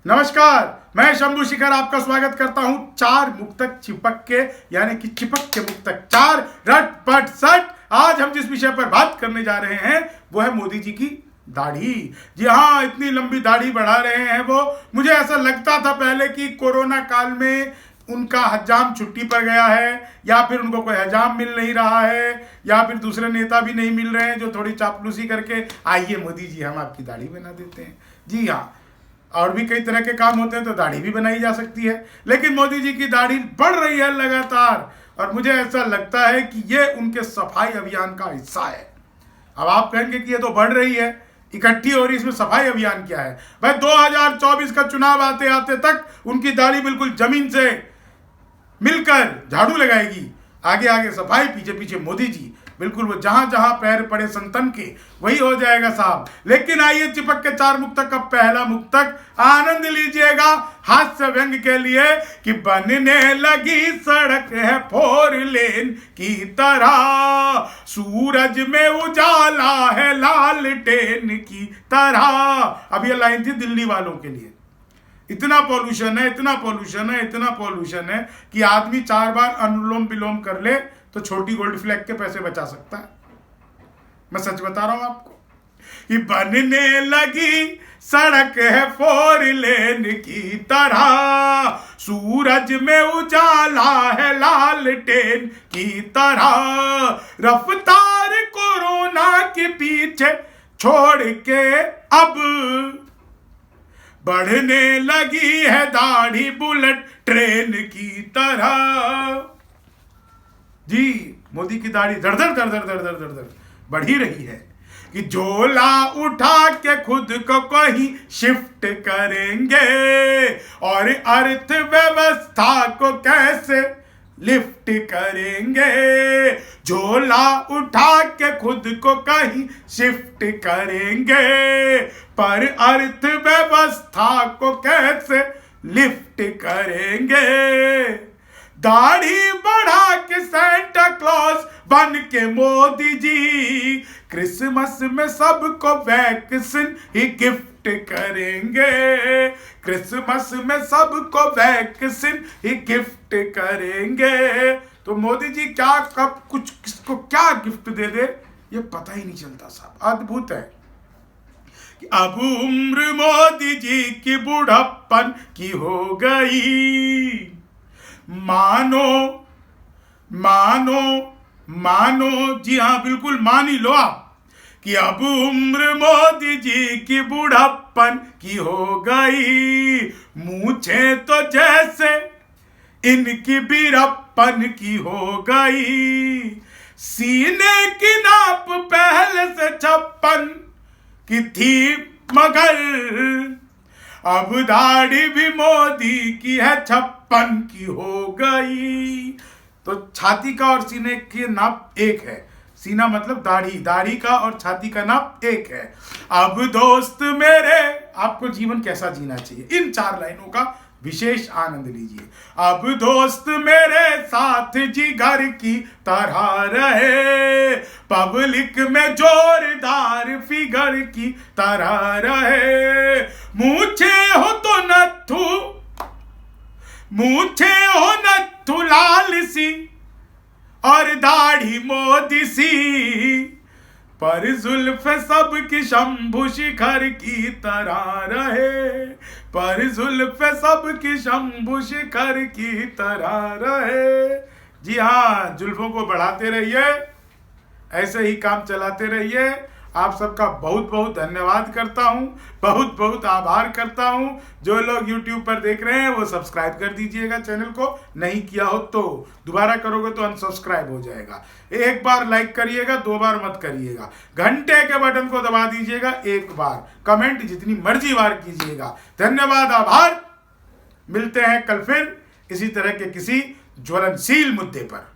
नमस्कार, मैं शंभू शिखर आपका स्वागत करता हूं चार मुक्तक चिपक के, यानी कि चिपक के मुक्तक चार रट पट सट। आज हम जिस विषय पर बात करने जा रहे हैं वो है मोदी जी की दाढ़ी। जी हाँ, इतनी लंबी दाढ़ी बढ़ा रहे हैं वो। मुझे ऐसा लगता था पहले कि कोरोना काल में उनका हजाम छुट्टी पर गया है, या फिर उनको कोई हजाम मिल नहीं रहा है, या फिर दूसरे नेता भी नहीं मिल रहे हैं जो थोड़ी चापलूसी करके आइए मोदी जी हम आपकी दाढ़ी बना देते हैं। जी हाँ, और भी कई तरह के काम होते हैं तो दाढ़ी भी बनाई जा सकती है, लेकिन मोदी जी की दाढ़ी बढ़ रही है लगातार, और मुझे ऐसा लगता है कि ये उनके सफाई अभियान का हिस्सा है। अब आप कहेंगे कि ये तो बढ़ रही है, इकट्ठी हो रही, इसमें सफाई अभियान क्या है? भाई 2024 का चुनाव आते आते तक उनकी दाढ़ी बिल्कुल जमीन से मिलकर झाड़ू लगाएगी। आगे आगे सफाई, पीछे पीछे मोदी जी, बिल्कुल वो जहां जहां पैर पड़े संतन के वही हो जाएगा साहब। लेकिन आइए चिपक के चार मुक्तक का पहला मुक्तक आनंद लीजिएगा हास्य व्यंग के लिए कि बनने लगी सड़क है 4 लेन की तरह, सूरज में उजाला है लालटेन की तरह। अब ये लाइन थी दिल्ली वालों के लिए। इतना पॉल्यूशन है, इतना पॉल्यूशन है, इतना पॉल्यूशन है कि आदमी 4 बार अनुलोम विलोम कर ले तो छोटी गोल्ड फ्लैग के पैसे बचा सकता है। मैं सच बता रहा हूं आपको। ये बनने लगी सड़क है 4 लेन की तरह, सूरज में उजाला है लालटेन की तरह, रफ्तार कोरोना के पीछे छोड़ के अब बढ़ने लगी है दाढ़ी बुलेट ट्रेन की तरह। जी, मोदी की दाढ़ी धड़ धड़ धड़ धड़ धड़ धड़ धड़ धड़ बढ़ ही रही है कि झोला उठा के खुद को कहीं शिफ्ट करेंगे और अर्थव्यवस्था को कैसे लिफ्ट करेंगे। झोला उठा के खुद को कहीं शिफ्ट करेंगे पर अर्थव्यवस्था को कैसे लिफ्ट करेंगे। दाढ़ी बढ़ा के सेंटा क्लॉज बन के मोदी जी क्रिसमस में सबको वैक्सीन ही गिफ्ट करेंगे। क्रिसमस में सबको वैक्सीन ही गिफ्ट करेंगे। तो मोदी जी क्या कब कुछ किसको क्या गिफ्ट दे दे ये पता ही नहीं चलता साहब। अद्भुत है कि अब उम्र मोदी जी की बुढ़ापन की हो गई। मानो मानो मानो, जी हाँ बिल्कुल मान ही लो आप कि अब उम्र मोदी जी की बुढ़ापन की हो गई। मूछे तो जैसे इनकी बीरप्पन की हो गई। सीने की नाप पहले से 56 की थी मगर अब दाढ़ी भी मोदी की है 56 की हो गई। तो छाती का और सीने की नाप एक है। सीना मतलब दाढ़ी, दाढ़ी का और छाती का नाप एक है। अब दोस्त मेरे, आपको जीवन कैसा जीना चाहिए, इन 4 लाइनों का विशेष आनंद लीजिए। अब दोस्त मेरे साथ जिगर की तरह रहे, पब्लिक में जोरदार फिगर की तरह रहे। मूछे हो तो नथु, मूछे हो नथु लाल सी और दाढ़ी मोदी सी, पर जुल्फ सबकी शंभू शिखर की तरह रहे। पर जुल्फ सबकी शंभू शिखर की तरह रहे। जी हाँ, जुल्फों को बढ़ाते रहिए, ऐसे ही काम चलाते रहिए। आप सबका बहुत बहुत धन्यवाद करता हूँ, बहुत बहुत आभार करता हूँ। जो लोग YouTube पर देख रहे हैं वो सब्सक्राइब कर दीजिएगा चैनल को, नहीं किया हो तो दोबारा करोगे तो अनसब्सक्राइब हो जाएगा। एक बार लाइक करिएगा, 2 बार मत करिएगा। घंटे के बटन को दबा दीजिएगा 1 बार। कमेंट जितनी मर्जी बार कीजिएगा। धन्यवाद, आभार। मिलते हैं कल फिर इसी तरह के किसी ज्वलनशील मुद्दे पर।